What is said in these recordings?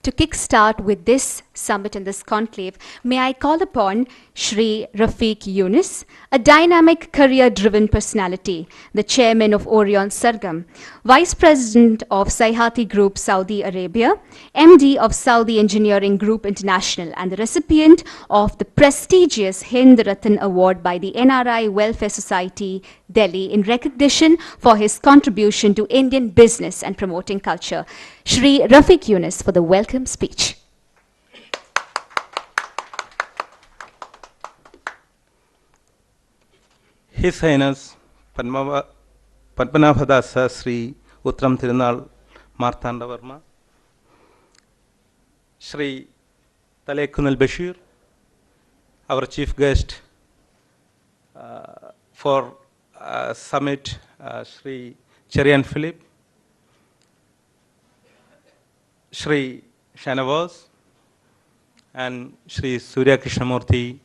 to kickstart with this summit and this conclave, may I call upon Shri Rafiq Yunus, a dynamic, career-driven personality, the chairman of Orion Sargam, vice president of Sayhati Group Saudi Arabia, MD of Saudi Engineering Group International, and the recipient of the prestigious Hind Ratan Award by the NRI Welfare Society, Delhi, in recognition for his contribution to Indian business and promoting culture. Shri Rafiq Yunus for the welcome speech. His Highness Padmanabhadasa Sri Uttram Tirunal Marthanda Varma, Sri Talaikunal Bashir, our chief guest for summit, Sri Cherian Philip, Sri Shanawaz, and Sri Surya Krishnamurthy,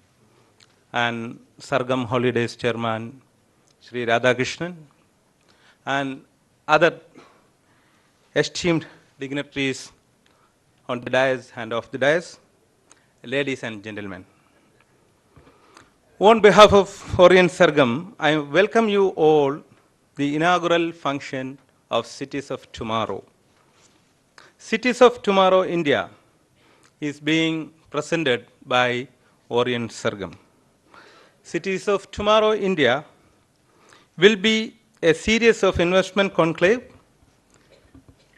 and Sargam Holidays Chairman, Sri Radhakrishnan, and other esteemed dignitaries on the dais and off the dais, ladies and gentlemen. On behalf of Orion Sargam, I welcome you all the inaugural function of Cities of Tomorrow. Cities of Tomorrow India is being presented by Orion Sargam. Cities of Tomorrow India will be a series of investment conclave,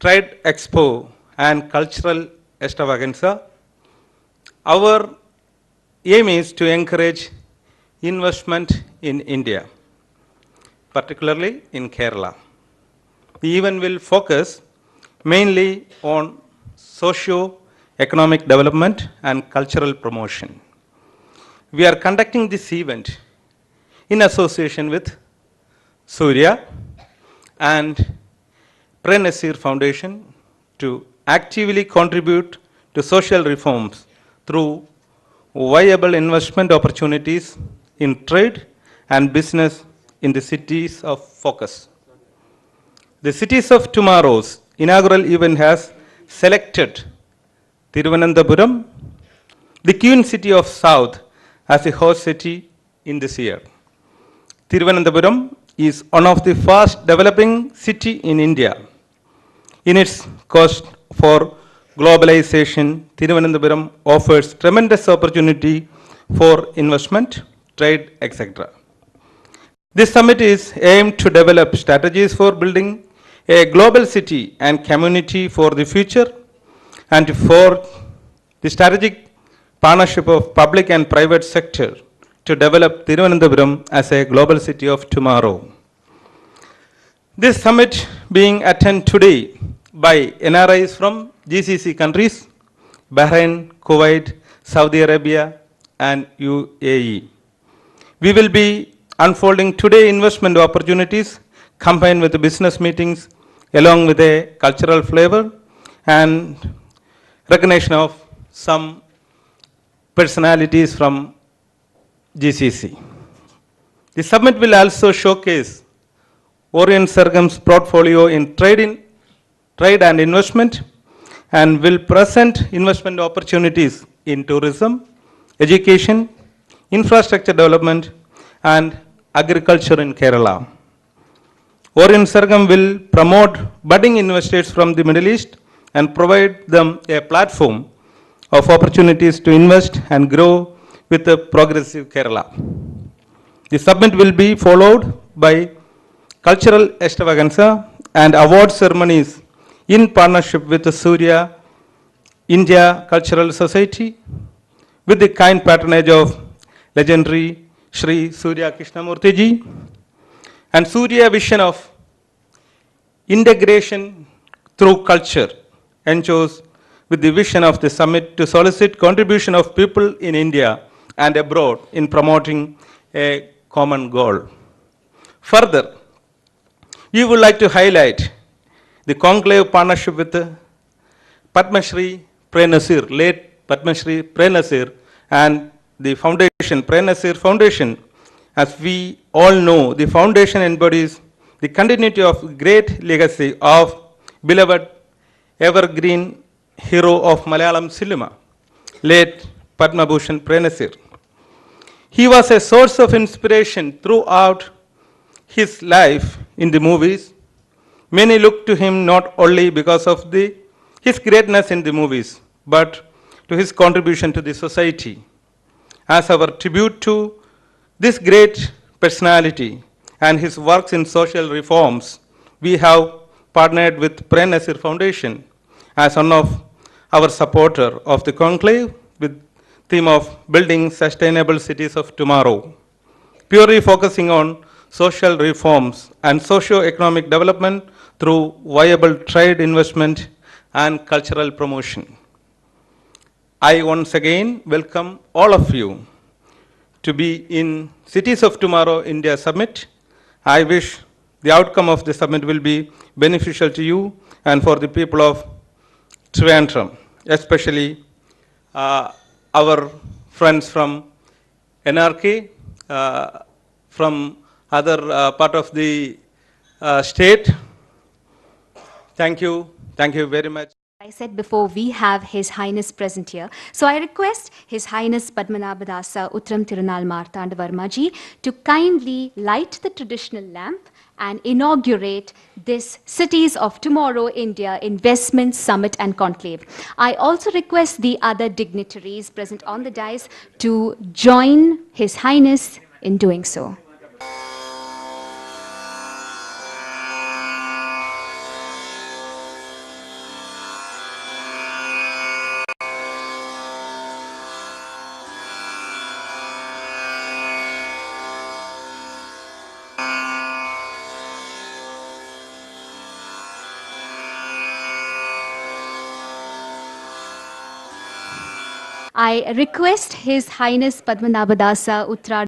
trade expo, and cultural extravaganza. Our aim is to encourage investment in India, particularly in Kerala. The event will focus mainly on socio-economic development and cultural promotion. We are conducting this event in association with Surya and Pre-Nasir Foundation to actively contribute to social reforms through viable investment opportunities in trade and business in the cities of focus. The Cities of Tomorrow's inaugural event has selected Thiruvananthapuram, the Queen City of South, as a host city in this year. Thiruvananthapuram is one of the fast developing city in India. In its quest for globalization, Thiruvananthapuram offers tremendous opportunity for investment, trade, etc. This summit is aimed to develop strategies for building a global city and community for the future and for the strategic partnership of public and private sector to develop Thiruvananthapuram as a global city of tomorrow. This summit being attended today by NRIs from GCC countries, Bahrain, Kuwait, Saudi Arabia, and UAE. We will be unfolding today investment opportunities combined with the business meetings along with a cultural flavor and recognition of some personalities from GCC. The summit will also showcase Orion Sargam's portfolio in trade and investment and will present investment opportunities in tourism, education, infrastructure development, and agriculture in Kerala. Orion Sargam will promote budding investors from the Middle East and provide them a platform of opportunities to invest and grow with a progressive Kerala. The summit will be followed by cultural extravaganza and award ceremonies in partnership with the Surya India Cultural Society with the kind patronage of legendary Sri Surya Krishnamurthy ji and Surya vision of integration through culture ensures with the vision of the summit to solicit contribution of people in India and abroad in promoting a common goal. Further, we would like to highlight the conclave partnership with Padma Shri Pre-Nasir, late Padma Shri Pre-Nasir, and the foundation, Pre-Nasir Foundation. As we all know, the foundation embodies the continuity of great legacy of beloved evergreen hero of Malayalam cinema, late Padma Bhushan Prenasir. He was a source of inspiration throughout his life in the movies. Many look to him not only because of his greatness in the movies, but to his contribution to the society. As our tribute to this great personality and his works in social reforms, we have partnered with Pren Nasir Foundation as one of our supporter of the conclave with theme of building sustainable cities of tomorrow, purely focusing on social reforms and socio-economic development through viable trade investment and cultural promotion. I once again welcome all of you to be in Cities of Tomorrow India Summit. I wish the outcome of the summit will be beneficial to you and for the people of Trivandrum, especially our friends from NRK, from other part of the state. Thank you very much. I said before, we have His Highness present here. So I request His Highness Padmanabhadasa Uttram Tirunal Marthandavarma ji to kindly light the traditional lamp and inaugurate this Cities of Tomorrow India Investment Summit and Conclave. I also request the other dignitaries present on the dais to join His Highness in doing so. I request His Highness Padmanabhadasa Uttrar